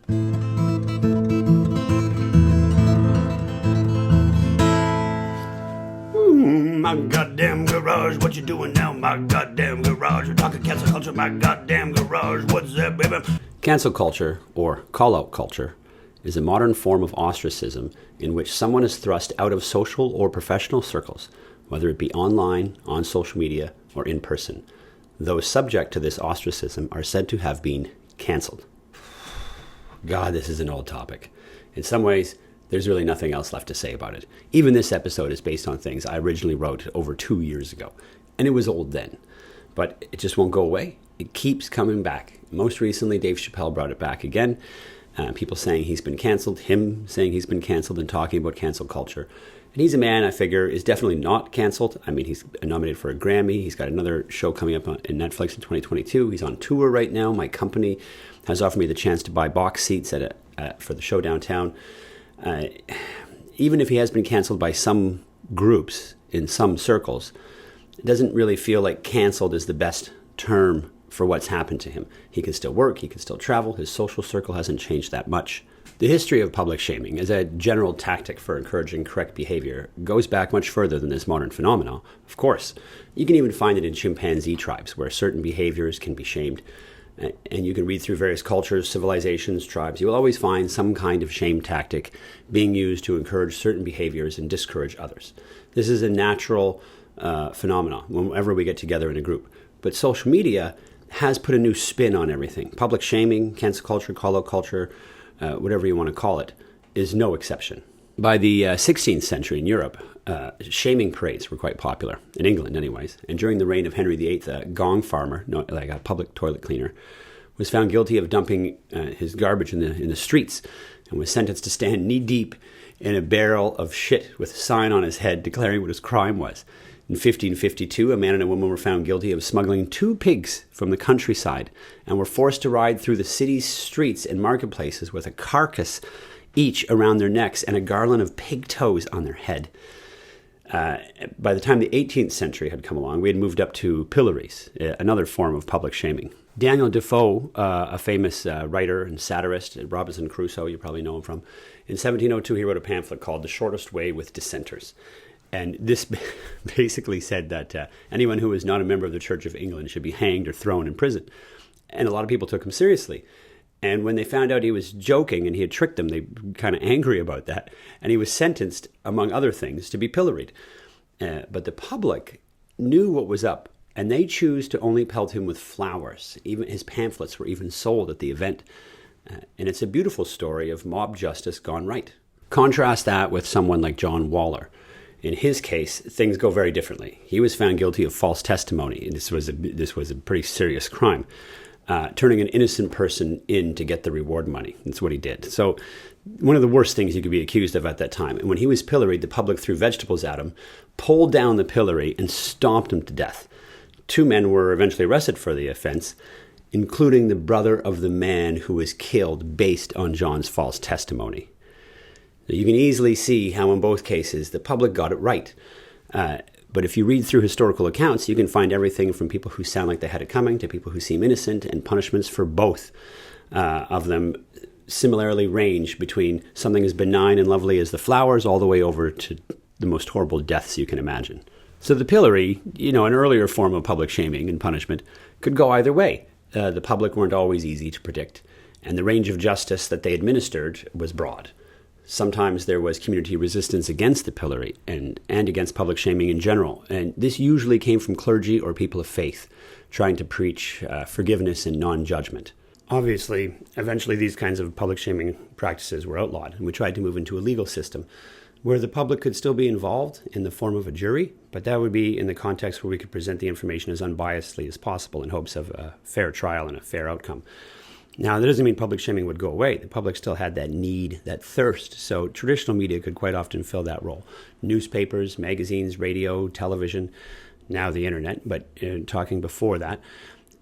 My goddamn garage, what you doing now? My goddamn garage, we're talking cancel culture, my goddamn garage, what's that, baby? Cancel culture, or call-out culture, is a modern form of ostracism in which someone is thrust out of social or professional circles, whether it be online, on social media, or in person. Those subject to this ostracism are said to have been cancelled. God, this is an old topic. In some ways, there's really nothing else left to say about it. Even this episode is based on things I originally wrote over 2 years ago, and it was old then. But it just won't go away. It keeps coming back. Most recently, Dave Chappelle brought it back again. People saying he's been canceled, him saying he's been canceled, and talking about cancel culture. And he's a man, I figure, is definitely not canceled. I mean, he's nominated for a Grammy. He's got another show coming up on Netflix in 2022. He's on tour right now. My company has offered me the chance to buy box seats for the show downtown. Even if he has been canceled by some groups in some circles, it doesn't really feel like canceled is the best term for what's happened to him. He can still work, he can still travel, his social circle hasn't changed that much. The history of public shaming as a general tactic for encouraging correct behavior goes back much further than this modern phenomenon, of course. You can even find it in chimpanzee tribes where certain behaviors can be shamed. And you can read through various cultures, civilizations, tribes. You will always find some kind of shame tactic being used to encourage certain behaviors and discourage others. This is a natural phenomenon whenever we get together in a group. But social media has put a new spin on everything. Public shaming, cancel culture, call-out culture, whatever you want to call it, is no exception. By the 16th century in Europe, shaming parades were quite popular, in England anyways. And during the reign of Henry VIII, a gong farmer, like a public toilet cleaner, was found guilty of dumping his garbage in the streets and was sentenced to stand knee-deep in a barrel of shit with a sign on his head declaring what his crime was. In 1552, a man and a woman were found guilty of smuggling 2 pigs from the countryside and were forced to ride through the city's streets and marketplaces with a carcass each around their necks and a garland of pig toes on their head. By the time the 18th century had come along, we had moved up to pillories, another form of public shaming. Daniel Defoe, a famous writer and satirist, Robinson Crusoe, you probably know him from, in 1702 he wrote a pamphlet called The Shortest Way with Dissenters. And this basically said that anyone who was not a member of the Church of England should be hanged or thrown in prison. And a lot of people took him seriously. And when they found out he was joking and he had tricked them, they were kind of angry about that. And he was sentenced, among other things, to be pilloried. But the public knew what was up, and they chose to only pelt him with flowers. Even his pamphlets were even sold at the event. And it's a beautiful story of mob justice gone right. Contrast that with someone like John Waller. In his case, things go very differently. He was found guilty of false testimony, and this was a pretty serious crime. Turning an innocent person in to get the reward money. That's what he did. So one of the worst things you could be accused of at that time. And when he was pilloried, the public threw vegetables at him, pulled down the pillory, and stomped him to death. 2 men were eventually arrested for the offense, including the brother of the man who was killed based on John's false testimony. You can easily see how in both cases the public got it right. But if you read through historical accounts, you can find everything from people who sound like they had it coming to people who seem innocent, and punishments for both of them similarly range between something as benign and lovely as the flowers all the way over to the most horrible deaths you can imagine. So the pillory, an earlier form of public shaming and punishment, could go either way. The public weren't always easy to predict, and the range of justice that they administered was broad. Sometimes there was community resistance against the pillory and against public shaming in general. And this usually came from clergy or people of faith trying to preach forgiveness and non-judgment. Obviously, eventually these kinds of public shaming practices were outlawed, and we tried to move into a legal system where the public could still be involved in the form of a jury, but that would be in the context where we could present the information as unbiasedly as possible in hopes of a fair trial and a fair outcome. Now, that doesn't mean public shaming would go away. The public still had that need, that thirst. So traditional media could quite often fill that role. Newspapers, magazines, radio, television, now the internet, but talking before that.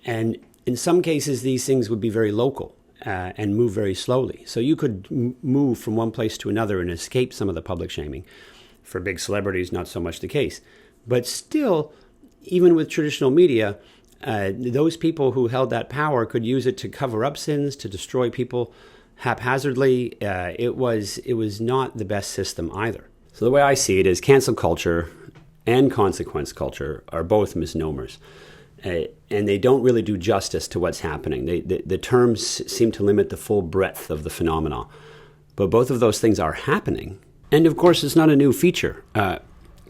And in some cases, these things would be very local and move very slowly. So you could move from one place to another and escape some of the public shaming. For big celebrities, not so much the case. But still, even with traditional media, those people who held that power could use it to cover up sins, to destroy people, haphazardly. It was not the best system either. So the way I see it is cancel culture and consequence culture are both misnomers. And they don't really do justice to what's happening. The terms seem to limit the full breadth of the phenomena. But both of those things are happening. And of course, it's not a new feature.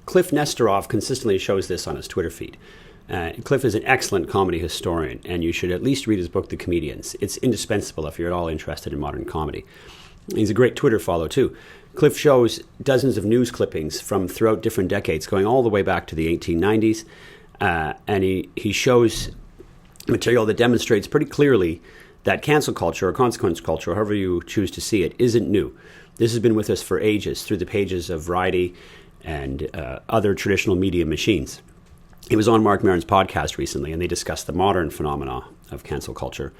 Cliff Nesteroff consistently shows this on his Twitter feed. Cliff is an excellent comedy historian, and you should at least read his book, The Comedians. It's indispensable if you're at all interested in modern comedy. He's a great Twitter follow, too. Cliff shows dozens of news clippings from throughout different decades, going all the way back to the 1890s. And he shows material that demonstrates pretty clearly that cancel culture or consequence culture, however you choose to see it, isn't new. This has been with us for ages through the pages of Variety and other traditional media machines. He was on Mark Maron's podcast recently, and they discussed the modern phenomena of cancel culture.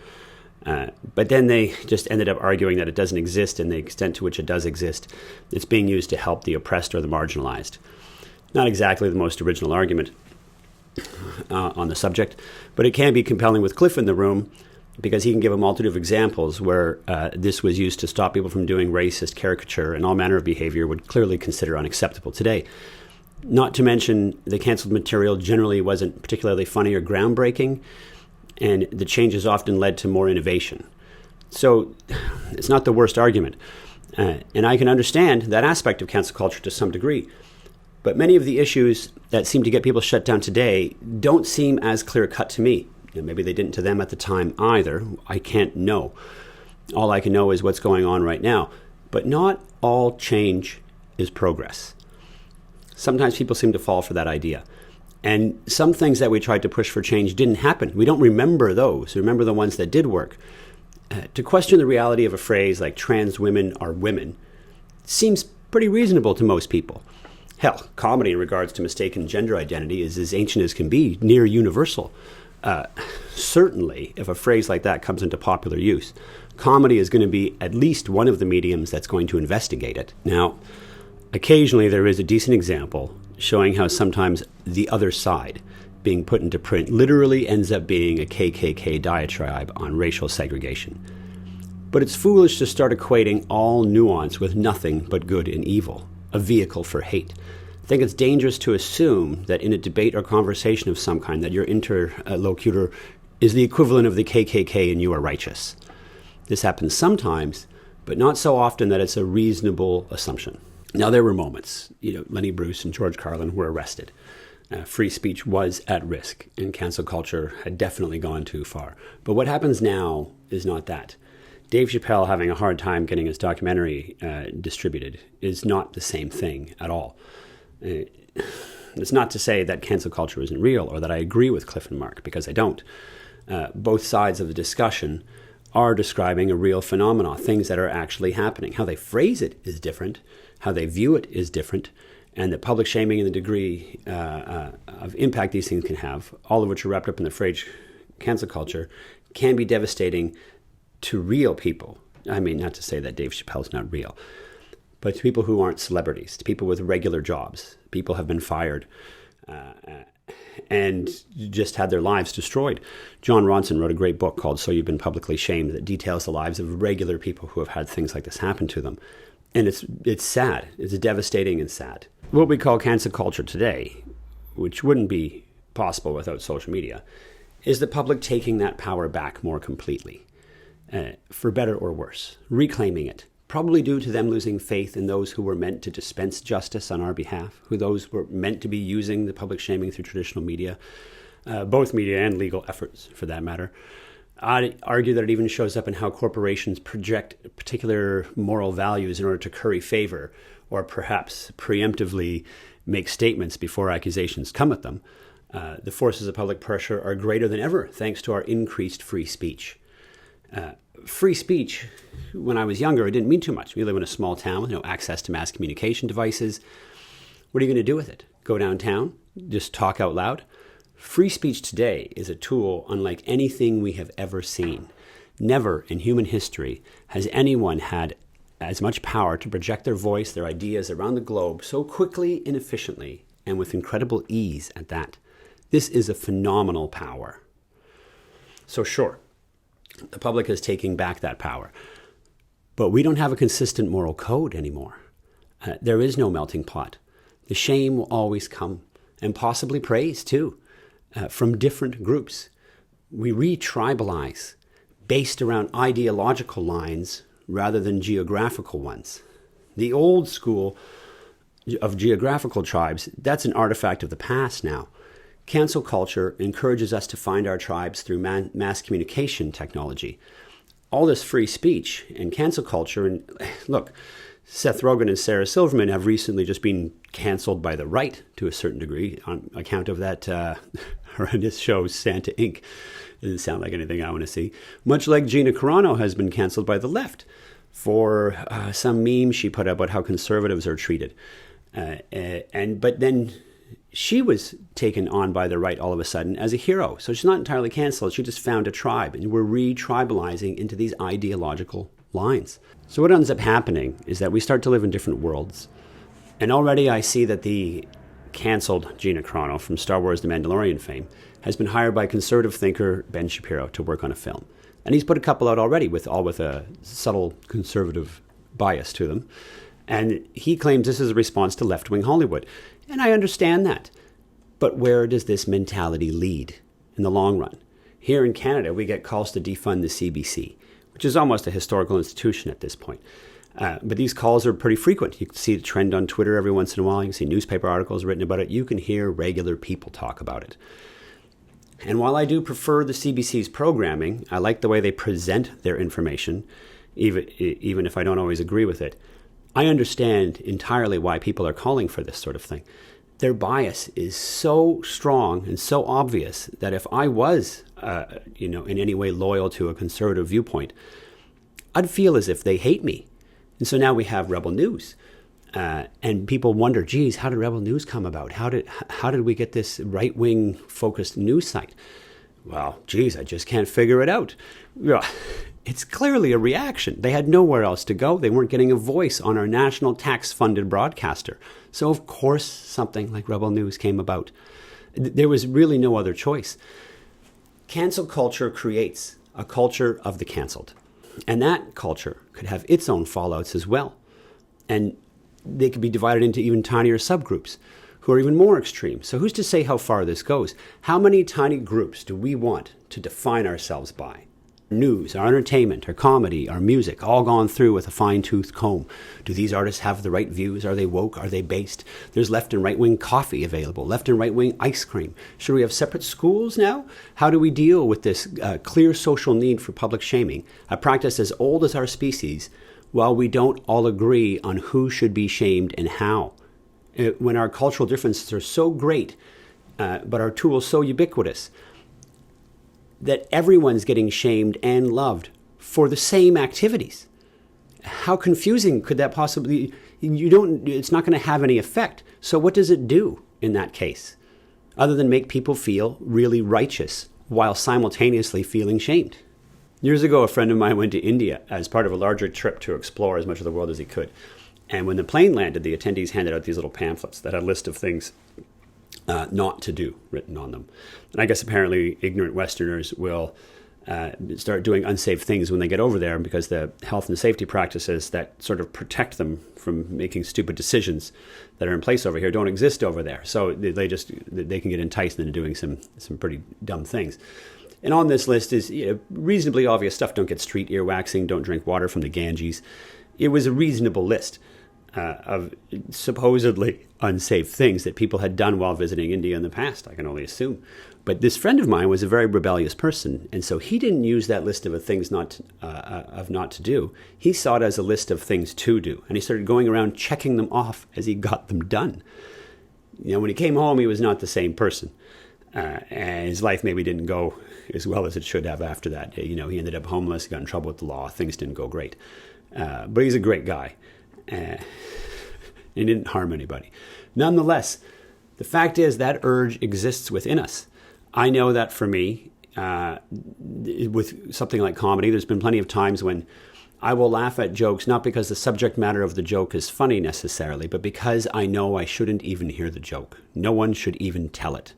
But then they just ended up arguing that it doesn't exist, and the extent to which it does exist, it's being used to help the oppressed or the marginalized. Not exactly the most original argument on the subject, but it can be compelling with Cliff in the room because he can give a multitude of examples where this was used to stop people from doing racist caricature and all manner of behavior would clearly consider unacceptable today. Not to mention the canceled material generally wasn't particularly funny or groundbreaking, and the changes often led to more innovation. So it's not the worst argument. And I can understand that aspect of cancel culture to some degree. But many of the issues that seem to get people shut down today don't seem as clear-cut to me. Maybe they didn't to them at the time either. I can't know. All I can know is what's going on right now. But not all change is progress. Sometimes people seem to fall for that idea. And some things that we tried to push for change didn't happen. We don't remember those. We remember the ones that did work. To question the reality of a phrase like trans women are women seems pretty reasonable to most people. Hell, comedy in regards to mistaken gender identity is as ancient as can be, near universal. Certainly, if a phrase like that comes into popular use, comedy is going to be at least one of the mediums that's going to investigate it. Now, occasionally there is a decent example showing how sometimes the other side being put into print literally ends up being a KKK diatribe on racial segregation. But it's foolish to start equating all nuance with nothing but good and evil, a vehicle for hate. I think it's dangerous to assume that in a debate or conversation of some kind that your interlocutor is the equivalent of the KKK and you are righteous. This happens sometimes, but not so often that it's a reasonable assumption. Now, there were moments, Lenny Bruce and George Carlin were arrested. Free speech was at risk, and cancel culture had definitely gone too far. But what happens now is not that. Dave Chappelle having a hard time getting his documentary distributed is not the same thing at all. It's not to say that cancel culture isn't real or that I agree with Cliff and Mark, because I don't. Both sides of the discussion are describing a real phenomenon, things that are actually happening. How they phrase it is different. How they view it is different. And the public shaming and the degree of impact these things can have, all of which are wrapped up in the phrase cancel culture, can be devastating to real people. I mean, not to say that Dave Chappelle's not real, but to people who aren't celebrities, to people with regular jobs. People have been fired and just had their lives destroyed. John Ronson wrote a great book called So You've Been Publicly Shamed that details the lives of regular people who have had things like this happen to them. And it's sad. It's devastating and sad. What we call cancel culture today, which wouldn't be possible without social media, is the public taking that power back more completely, for better or worse, reclaiming it, probably due to them losing faith in those who were meant to dispense justice on our behalf, those were meant to be using the public shaming through traditional media, both media and legal efforts for that matter. I'd argue that it even shows up in how corporations project particular moral values in order to curry favor or perhaps preemptively make statements before accusations come at them. The forces of public pressure are greater than ever thanks to our increased free speech. Free speech, when I was younger, it didn't mean too much. We live in a small town with no access to mass communication devices. What are you going to do with it? Go downtown? Just talk out loud? Free speech today is a tool unlike anything we have ever seen. Never in human history has anyone had as much power to project their voice, their ideas around the globe so quickly and efficiently, and with incredible ease at that. This is a phenomenal power. So sure, the public is taking back that power. But we don't have a consistent moral code anymore. There is no melting pot. The shame will always come, and possibly praise too, from different groups. We re-tribalize based around ideological lines rather than geographical ones. The old school of geographical tribes, that's an artifact of the past now. Cancel culture encourages us to find our tribes through mass communication technology. All this free speech and cancel culture, and look, Seth Rogen and Sarah Silverman have recently just been canceled by the right to a certain degree on account of that horrendous show, Santa Inc. It doesn't sound like anything I want to see. Much like Gina Carano has been canceled by the left for some meme she put out about how conservatives are treated. But then she was taken on by the right all of a sudden as a hero. So she's not entirely canceled. She just found a tribe, and we're re-tribalizing into these ideological lines. So what ends up happening is that we start to live in different worlds. And already I see that the canceled Gina Carano from Star Wars The Mandalorian fame has been hired by conservative thinker Ben Shapiro to work on a film. And he's put a couple out already with a subtle conservative bias to them. And he claims this is a response to left-wing Hollywood. And I understand that. But where does this mentality lead in the long run? Here in Canada, we get calls to defund the CBC, which is almost a historical institution at this point. But these calls are pretty frequent. You can see the trend on Twitter every once in a while. You can see newspaper articles written about it. You can hear regular people talk about it. And while I do prefer the CBC's programming, I like the way they present their information, even if I don't always agree with it. I understand entirely why people are calling for this sort of thing. Their bias is so strong and so obvious that if I was, in any way loyal to a conservative viewpoint, I'd feel as if they hate me. And so now we have Rebel News. And people wonder, geez, how did Rebel News come about? How did we get this right-wing focused news site? Well, geez, I just can't figure it out. It's clearly a reaction. They had nowhere else to go. They weren't getting a voice on our national tax-funded broadcaster. So, of course, something like Rebel News came about. There was really no other choice. Cancel culture creates a culture of the canceled. And that culture could have its own fallouts as well. And they could be divided into even tinier subgroups who are even more extreme. So who's to say how far this goes? How many tiny groups do we want to define ourselves by? News, our entertainment, our comedy, our music, all gone through with a fine-tooth comb. Do these artists have the right views? Are they woke? Are they based? There's left and right-wing coffee available, left and right-wing ice cream. Should we have separate schools now? How do we deal with this clear social need for public shaming, a practice as old as our species, while we don't all agree on who should be shamed and how? When our cultural differences are so great, but our tools so ubiquitous, that everyone's getting shamed and loved for the same activities. How confusing could that possibly be? It's not going to have any effect. So what does it do in that case? Other than make people feel really righteous while simultaneously feeling shamed. Years ago, a friend of mine went to India as part of a larger trip to explore as much of the world as he could. And when the plane landed, the attendees handed out these little pamphlets that had a list of things not to do written on them. And I guess apparently ignorant Westerners will start doing unsafe things when they get over there because the health and safety practices that sort of protect them from making stupid decisions that are in place over here don't exist over there. So they can get enticed into doing some pretty dumb things. And on this list is reasonably obvious stuff. Don't get street earwaxing. Don't drink water from the Ganges. It was a reasonable list of supposedly unsafe things that people had done while visiting India in the past, I can only assume. But this friend of mine was a very rebellious person, and so he didn't use that list of things not to do. He saw it as a list of things to do, and he started going around checking them off as he got them done. When he came home, he was not the same person, and his life maybe didn't go as well as it should have after that. He ended up homeless, got in trouble with the law, things didn't go great. But he's a great guy. He didn't harm anybody. Nonetheless, the fact is that urge exists within us. I know that for me, with something like comedy, there's been plenty of times when I will laugh at jokes, not because the subject matter of the joke is funny necessarily, but because I know I shouldn't even hear the joke. No one should even tell it.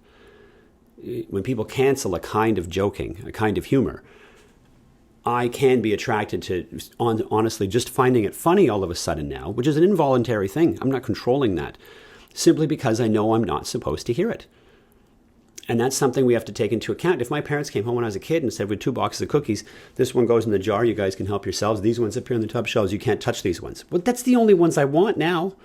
When people cancel a kind of joking, a kind of humor, I can be attracted to, honestly, just finding it funny all of a sudden now, which is an involuntary thing. I'm not controlling that, simply because I know I'm not supposed to hear it. And that's something we have to take into account. If my parents came home when I was a kid and said, with 2 boxes of cookies, this one goes in the jar, you guys can help yourselves. These ones up here on the top shelves, you can't touch these ones. Well, that's the only ones I want now.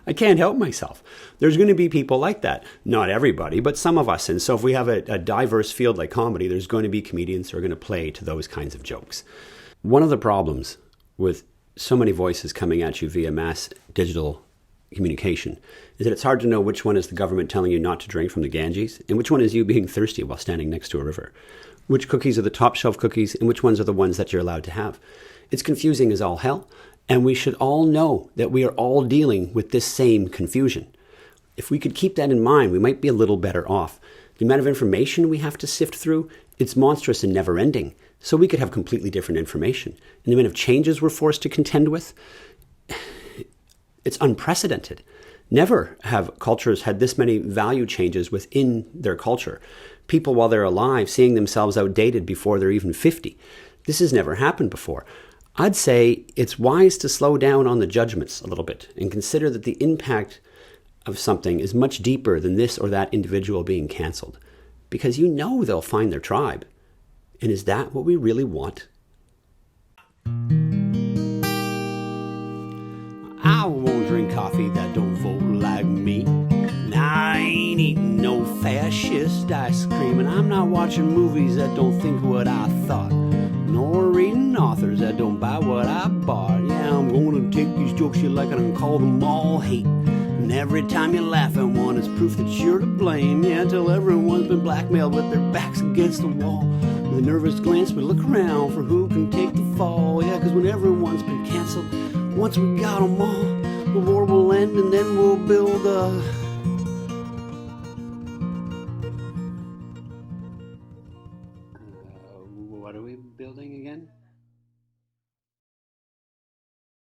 I can't help myself. There's going to be people like that. Not everybody, but some of us. And so if we have a diverse field like comedy, there's going to be comedians who are going to play to those kinds of jokes. One of the problems with so many voices coming at you via mass digital communication is that it's hard to know which one is the government telling you not to drink from the Ganges and which one is you being thirsty while standing next to a river. Which cookies are the top shelf cookies and which ones are the ones that you're allowed to have. It's confusing as all hell, and we should all know that we are all dealing with this same confusion. If we could keep that in mind, we might be a little better off. The amount of information we have to sift through, it's monstrous and never ending. So we could have completely different information. And the amount of changes we're forced to contend with, it's unprecedented. Never have cultures had this many value changes within their culture. People, while they're alive, seeing themselves outdated before they're even 50. This has never happened before. I'd say it's wise to slow down on the judgments a little bit and consider that the impact of something is much deeper than this or that individual being canceled. Because you know they'll find their tribe. And is that what we really want? I won't drink coffee that don't vote like me. Nah, I ain't eating no fascist ice cream, and I'm not watching movies that don't think what I thought, nor reading authors that don't buy what I bought. Yeah, I'm gonna take these jokes you like and call them all hate. And every time you laugh at one, it's proof that you're to blame. Yeah, till everyone's been blackmailed with their backs against the wall. With a nervous glance, we look around for who can take the fall. Yeah, cause when everyone's been canceled, once we got them all, the war will end and then we'll build a... what are we building again?